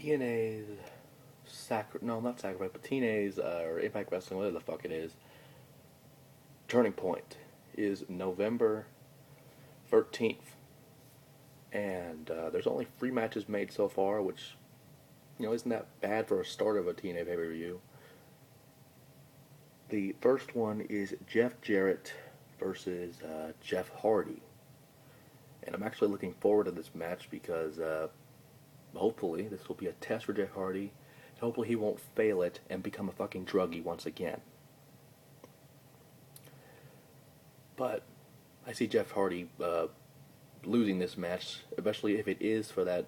TNA's no, not Sacrifice, but TNA's or Impact Wrestling, whatever the fuck it is, Turning Point is November 13th, and there's only 3 matches made so far, which isn't that bad for a start of a TNA pay-per-view. The first one is Jeff Jarrett versus Jeff Hardy, and I'm actually looking forward to this match because hopefully this will be a test for Jeff Hardy. Hopefully he won't fail it and become a fucking druggie once again. But I see Jeff Hardy losing this match, especially if it is for that.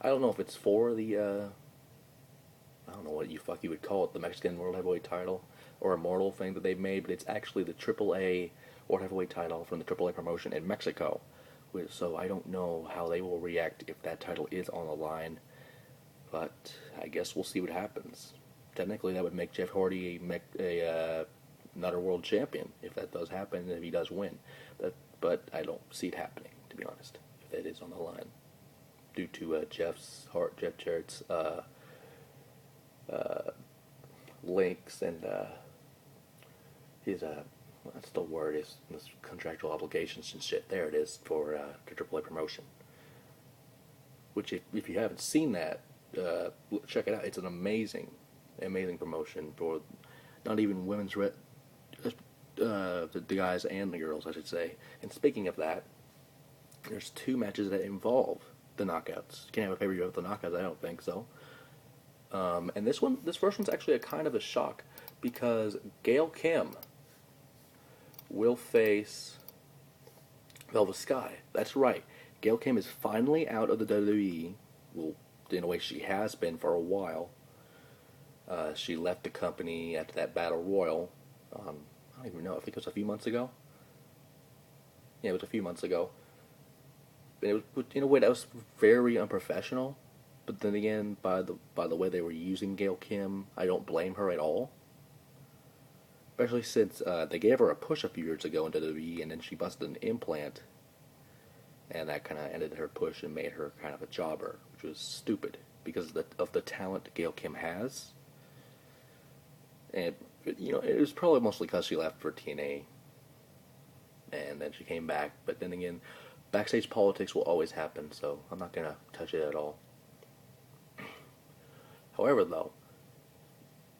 I don't know if it's for the. I don't know what you would call it, the Mexican World Heavyweight title or Immortal thing that they've made, but it's actually the AAA World Heavyweight title from the AAA promotion in Mexico. So I don't know how they will react if that title is on the line, but I guess we'll see what happens. Technically, that would make Jeff Hardy another world champion if that does happen and if he does win. But I don't see it happening, to be honest, if that is on the line, due to Jeff Jarrett's links and his what's the word, his contractual obligations and shit. There it is for the AAA promotion. Which, if you haven't seen that, check it out. It's an amazing promotion for not even women's the guys and the girls, I should say. And speaking of that, there's 2 matches that involve the knockouts. You can't have a pay-per-view with the knockouts, I don't think so. And this first one's actually a kind of a shock because Gail Kim will face Velvet Sky. That's right. Gail Kim is finally out of the WWE. Well, in a way, she has been for a while. She left the company after that Battle Royal. I don't even know. I think it was a few months ago. Yeah, it was a few months ago. And it was, in a way, that was very unprofessional. But then again, by the way they were using Gail Kim, I don't blame her at all. Especially since they gave her a push a few years ago in WWE, and then she busted an implant, and that kind of ended her push and made her kind of a jobber, which was stupid because of the talent Gail Kim has. And it was probably mostly because she left for TNA, and then she came back. But then again, backstage politics will always happen, so I'm not gonna touch it at all. However, though,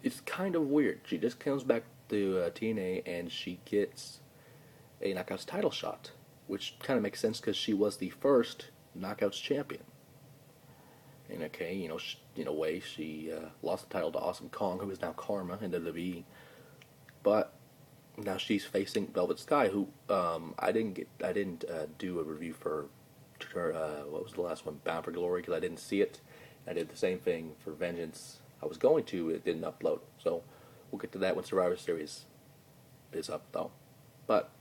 it's kind of weird. She just comes back to TNA and she gets a Knockouts title shot, which kind of makes sense because she was the first Knockouts champion. And okay, in a way, she lost the title to Awesome Kong, who is now Karma in WWE. But now she's facing Velvet Sky, who I didn't do a review for what was the last one, Bound for Glory, because I didn't see it. I did the same thing for Vengeance. I was going to, it didn't upload. So we'll get to that when Survivor Series is up, though. But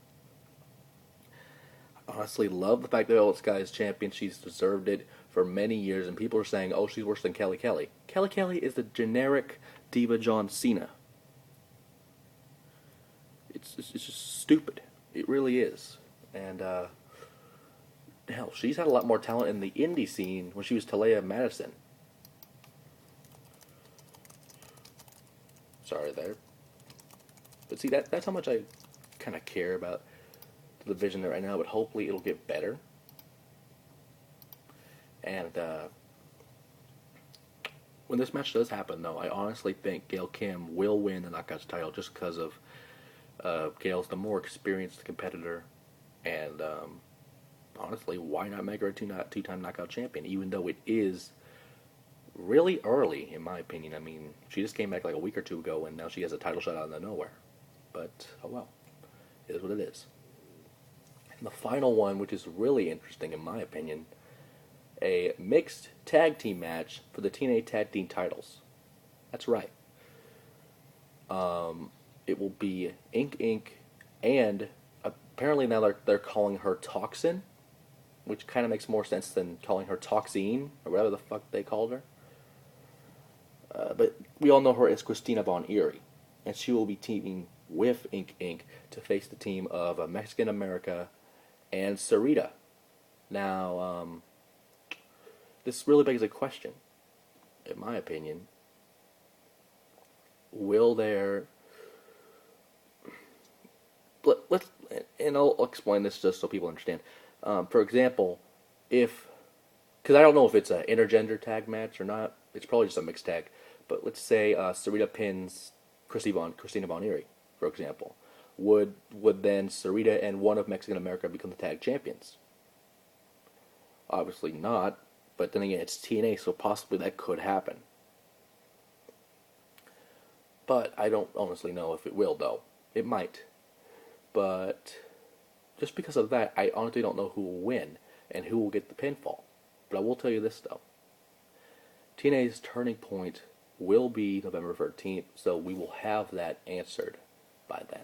I honestly love the fact that Velvet Sky is champion. She's deserved it for many years, and people are saying, oh, she's worse than Kelly Kelly. Kelly Kelly is the generic Diva John Cena. It's just stupid. It really is. And, hell, she's had a lot more talent in the indie scene when she was Talia Madison. Sorry there. But see, that's how much I kind of care about the division right now, but hopefully it'll get better. And when this match does happen, though, I honestly think Gail Kim will win the Knockouts title just because of Gail's the more experienced competitor, and honestly, why not make her a two-time Knockout champion, even though it is really early, in my opinion. I mean, she just came back like a week or 2 ago, and now she has a title shot out of nowhere. But, oh well. It is what it is. And the final one, which is really interesting, in my opinion, a mixed tag team match for the TNA Tag Team titles. That's right. It will be Ink Inc. and apparently now they're calling her Toxin, which kind of makes more sense than calling her Toxine, or whatever the fuck they called her. But we all know her as Christina Von Eerie, and she will be teaming with Ink Inc. to face the team of Mexican America and Sarita. Now, this really begs a question. in my opinion, will there... let's, and I'll explain this just so people understand. For example, if... because I don't know if it's an intergender tag match or not. It's probably just a mixed tag. But let's say Sarita pins Christina Von Eerie, for example. Would then Sarita and one of Mexican America become the tag champions? Obviously not. But then again, it's TNA, so possibly that could happen. But I don't honestly know if it will, though. It might. But just because of that, I honestly don't know who will win and who will get the pinfall. But I will tell you this, though. TNA's turning point will be November 13th, so we will have that answered by then.